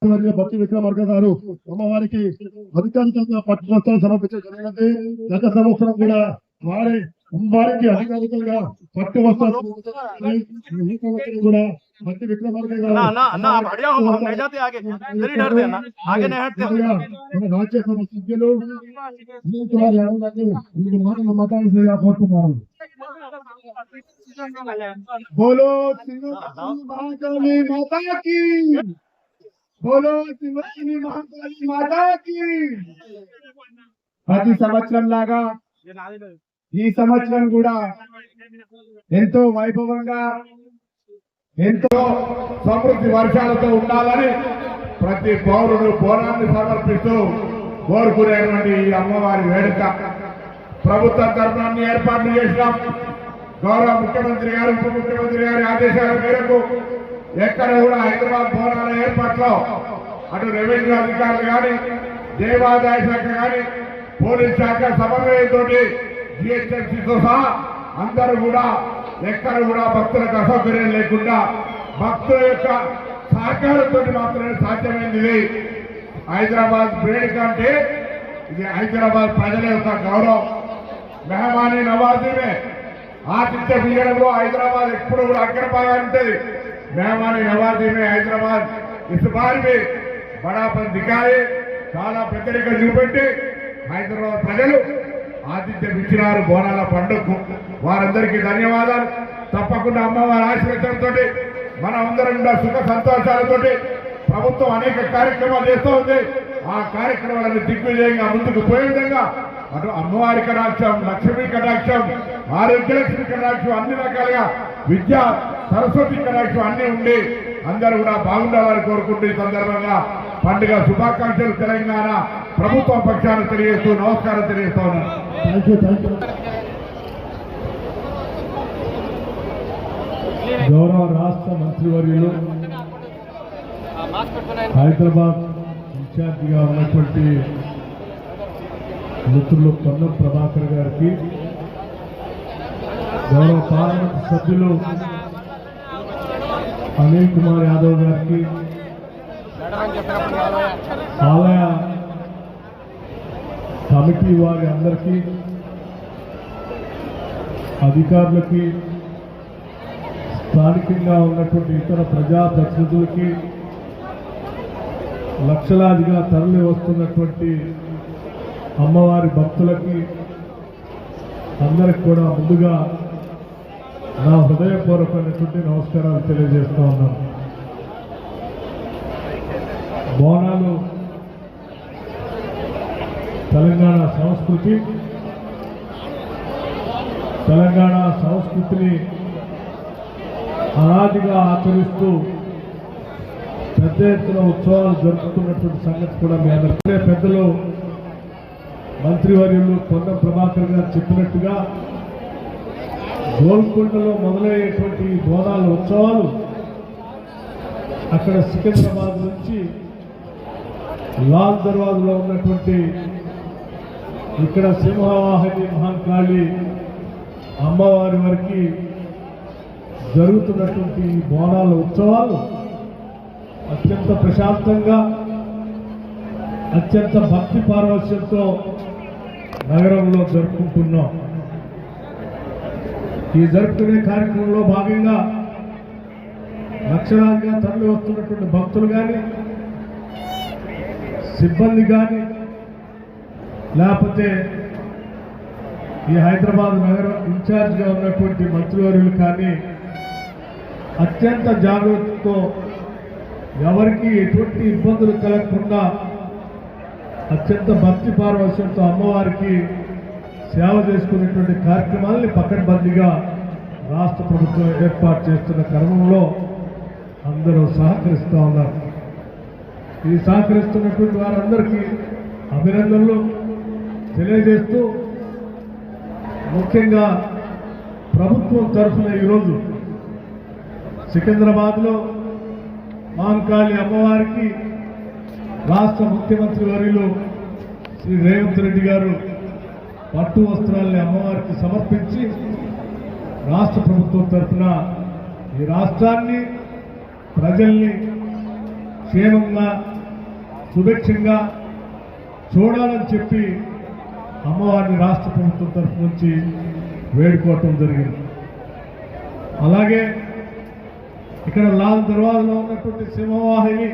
భక్తి విక్రమార్క గారు అమ్మవారికి అధికారికంగా పట్టు వస్త్రాలు సమర్పించడం జరిగినది. గత సంవత్సరం కూడా అమ్మవారికి అధికారికంగా పట్టు వస్త్రాలు కూడా భక్తి విక్రమార్క గారు రాజ్యసభ సభ్యులు మాట్లాడాల్సిందిగా కోరుతున్నాను. బోలో మహాకాళి మాతాకి, బోలో శివాని మహాకాళి మాతాకి. ప్రతి సంవత్సరం లాగా ఈ సంవత్సరం కూడా ఎంతో వైభవంగా ఎంతో సమృద్ధి వర్షాలతో ఉండాలని ప్రతి పౌరుడు బోనాన్ని సమర్పిస్తూ కోరుకునేటువంటి ఈ అమ్మవారి వేడుక ప్రభుత్వ తరఫున ఏర్పాట్లు చేసినాం. గౌరవ ముఖ్యమంత్రి గారు ఉప ముఖ్యమంత్రి గారి ఆదేశాల మేరకు ఎక్కడ కూడా హైదరాబాద్ బోనాల ఏర్పాట్లో అటు రెవెన్యూ అధికారులు కానీ, దేవాదాయ శాఖ కానీ, పోలీస్ శాఖ సమన్వయంతో జిహెచ్ఎంసీతో సహా అందరూ కూడా ఎక్కడ కూడా భక్తులకు అసౌకర్యం లేకుండా భక్తుల యొక్క సహకారంతో మాత్రమే సాధ్యమైంది. హైదరాబాద్ వేడుక అంటే ఇది హైదరాబాద్ ప్రజల యొక్క గౌరవం. మెహమానీ నవాజీమే ఆతిథ్య బియ్యడంలో హైదరాబాద్ ఎప్పుడు కూడా అగ్రభాగా ఉంటుంది. मेहमानी नवाजी में हैदराबाद इस बार भी बड़ापन दिखाए చాలా పెద్దరికం చూపెట్టి హైదరాబాద్ ప్రజలు ఆతిథ్యం ఇచ్చినారు బోనాల పండుగకు. వారందరికీ ధన్యవాదాలు. తప్పకుండా అమ్మవారి ఆశీర్వాదంతో మనం అందరం కూడా సుఖ సంతోషాలతోటి ప్రభుత్వం అనేక కార్యక్రమాలు చేస్తూ ఉంది. ఆ కార్యక్రమాలను దిగ్విజయంగా ముందుకు పోయే విధంగా అటు అమ్మవారి కటాక్షం, లక్ష్మీ కటాక్షం, ఆరోగ్యలక్ష్మి కటాక్షం, అన్ని రకాలుగా విద్యా సరస్వతి కటాక్షం అన్ని ఉండి అందరూ కూడా బాగుండాలని కోరుకుంటూ ఈ సందర్భంగా పండుగ శుభాకాంక్షలు తెలంగాణ ప్రభుత్వ పక్షాన్ని తెలియజేస్తూ నమస్కారం తెలియజేస్తా ఉన్నాను. గౌరవ రాష్ట్ర మంత్రివర్యులు హైదరాబాద్ ఇన్ఛార్జిగా ఉన్నటువంటి మిత్రులు పొన్నం ప్రభాకర్ గారికి, గౌరవ పార్లమెంట్ సభ్యులు అనిల్ కుమార్ యాదవ్ గారికి, ఆలయ కమిటీ వారి అందరికీ, అధికారులకి, స్థానికంగా ఉన్నటువంటి ఇతర ప్రజాప్రతినిధులకి, లక్షలాదిగా తరలి వస్తున్నటువంటి అమ్మవారి భక్తులకి అందరికి కూడా ముందుగా నా హృదయపూర్వకమైనటువంటి నమస్కారాలు తెలియజేస్తూ ఉన్నాను. బోనాలు తెలంగాణ సంస్కృతి, తెలంగాణ సంస్కృతిని అనాదిగా ఆచరిస్తూ పెద్ద ఎత్తున ఉత్సవాలు జరుపుతున్నటువంటి సంగతి కూడా మీ అందరికీ పెద్దలు మంత్రివర్యులు పొన్నం ప్రభాకర్ గారు చెప్పినట్టుగా గోల్కొండలో మొదలయ్యేటువంటి బోనాల ఉత్సవాలు అక్కడ సికింద్రాబాద్ నుంచి లాల్ దర్వాజలో ఉన్నటువంటి ఇక్కడ సింహవాహిని మహాకాళి అమ్మవారి వరకు జరుగుతున్నటువంటి బోనాల ఉత్సవాలు అత్యంత ప్రశాంతంగా, అత్యంత భక్తి పారవశ్యంతో నగరంలో జరుపుకుంటున్నాం. ఈ జరుపుకునే కార్యక్రమంలో భాగంగా లక్షలాదిగా తరలి వస్తున్నటువంటి భక్తులు కానీ, సిబ్బంది కానీ, లేకపోతే ఈ హైదరాబాద్ నగరం ఇన్ఛార్జిగా ఉన్నటువంటి మంత్రివర్యులు కానీ అత్యంత జాగ్రత్తతో ఎవరికి ఎటువంటి ఇబ్బందులు కలగకుండా అత్యంత భక్తి పారవశ్యంతో అమ్మవారికి సేవ చేసుకునేటువంటి కార్యక్రమాలని పకడ్బందీగా రాష్ట్ర ప్రభుత్వం ఏర్పాటు చేస్తున్న క్రమంలో అందరూ సహకరిస్తూ ఉన్నారు. ఈ సహకరిస్తున్నటువంటి వారందరికీ అభినందనలు తెలియజేస్తూ, ముఖ్యంగా ప్రభుత్వం తరఫున ఈరోజు సికింద్రాబాద్లో మహాకాళి అమ్మవారికి రాష్ట్ర ముఖ్యమంత్రి వర్యులు శ్రీ రేవంత్ రెడ్డి గారు పట్టు వస్త్రాలని అమ్మవారికి సమర్పించి రాష్ట్ర ప్రభుత్వం తరఫున ఈ రాష్ట్రాన్ని ప్రజల్ని క్షేమంగా సుభిక్షంగా చూడాలని చెప్పి అమ్మవారిని రాష్ట్ర ప్రభుత్వం తరఫు నుంచి వేడుకోవటం జరిగింది. అలాగే ఇక్కడ లాల్ దర్వాజలో ఉన్నటువంటి సింహవాహిని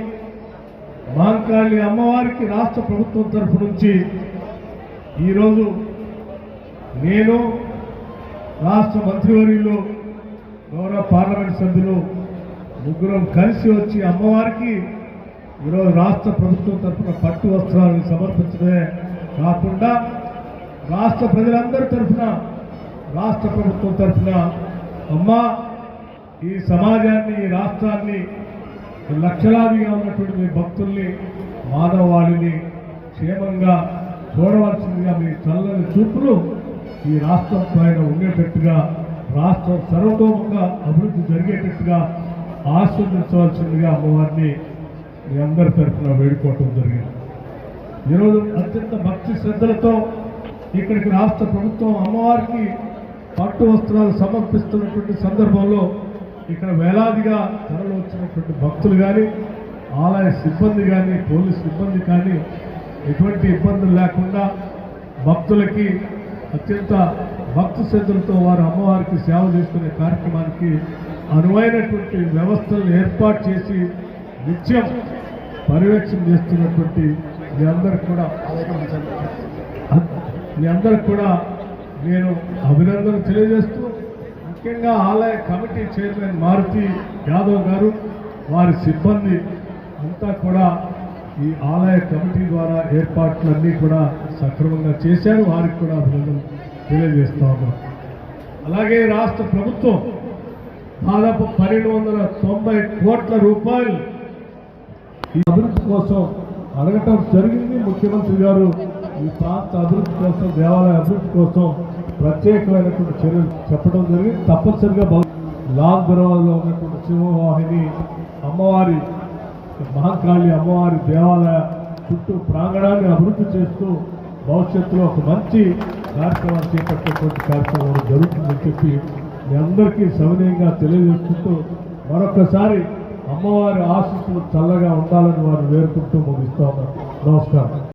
మహంకాళి అమ్మవారికి రాష్ట్ర ప్రభుత్వం తరఫు నుంచి ఈరోజు నేను రాష్ట్ర మంత్రివర్యులు గౌరవ పార్లమెంట్ సభ్యులు ముగ్గురం కలిసి వచ్చి అమ్మవారికి ఈరోజు రాష్ట్ర ప్రభుత్వం తరఫున పట్టు వస్త్రాలను సమర్పించడమే కాకుండా రాష్ట్ర ప్రజలందరి తరఫున రాష్ట్ర ప్రభుత్వం తరఫున అమ్మా ఈ సమాజాన్ని ఈ రాష్ట్రాన్ని లక్షలాదిగా ఉన్నటువంటి మీ భక్తుల్ని మానవాళిని క్షేమంగా చూడవలసిందిగా మీ చల్లని చూపులు ఈ రాష్ట్రం పైన ఉండేటట్టుగా రాష్ట్రం సర్వతోముఖ అభివృద్ధి జరిగేటట్టుగా ఆశీర్వదించవలసిందిగా అమ్మవారిని మీ అందరి తరఫున వేడుకోవటం జరిగింది. ఈరోజు అత్యంత భక్తి శ్రద్ధలతో ఇక్కడికి రాష్ట్ర ప్రభుత్వం అమ్మవారికి పట్టు వస్త్రాలు సమర్పిస్తున్నటువంటి సందర్భంలో ఇక్కడ వేలాదిగా తరలి వచ్చినటువంటి భక్తులు కానీ ఆలయ సిబ్బంది కానీ పోలీస్ సిబ్బంది కానీ ఎటువంటి ఇబ్బందులు లేకుండా భక్తులకి అత్యంత భక్తి శ్రద్ధలతో వారు అమ్మవారికి సేవ చేసుకునే కార్యక్రమానికి అనువైనటువంటి వ్యవస్థలను ఏర్పాటు చేసి నిత్యం పర్యవేక్షణ చేస్తున్నటువంటి మీ అందరికి కూడా నేను అభినందనలు తెలియజేస్తూ ముఖ్యంగా ఆలయ కమిటీ చైర్మన్ మారుతి యాదవ్ గారు వారి సిబ్బంది అంతా కూడా ఈ ఆలయ కమిటీ ద్వారా ఏర్పాట్లన్నీ కూడా సక్రమంగా చేశారు. వారికి కూడా అభినందనలు తెలియజేస్తా ఉన్నాం. అలాగే రాష్ట్ర ప్రభుత్వం దాదాపు 1290 కోట్ల రూపాయలు ఈ అభివృద్ధి కోసం అడగటం జరిగింది. ముఖ్యమంత్రి గారు ఈ ప్రాంత అభివృద్ధి కోసం దేవాలయ అభివృద్ధి కోసం ప్రత్యేకమైనటువంటి చర్యలు చెప్పడం జరిగింది. తప్పనిసరిగా లాల్ దర్వాజలో ఉన్నటువంటి సింహవాహిని అమ్మవారి మహంకాళి అమ్మవారి దేవాలయ చుట్టూ ప్రాంగణాన్ని అభివృద్ధి చేస్తూ భవిష్యత్తులో ఒక మంచి కార్యక్రమాలు చేపట్టేటువంటి కార్యక్రమం జరుగుతుందని చెప్పి మీ అందరికీ సవినయంగా తెలియజేసుకుంటూ మరొకసారి అమ్మవారి ఆశీస్సులు చల్లగా ఉండాలని వారు వేడుకుంటూ ముగిస్తా ఉన్నారు. నమస్కారం.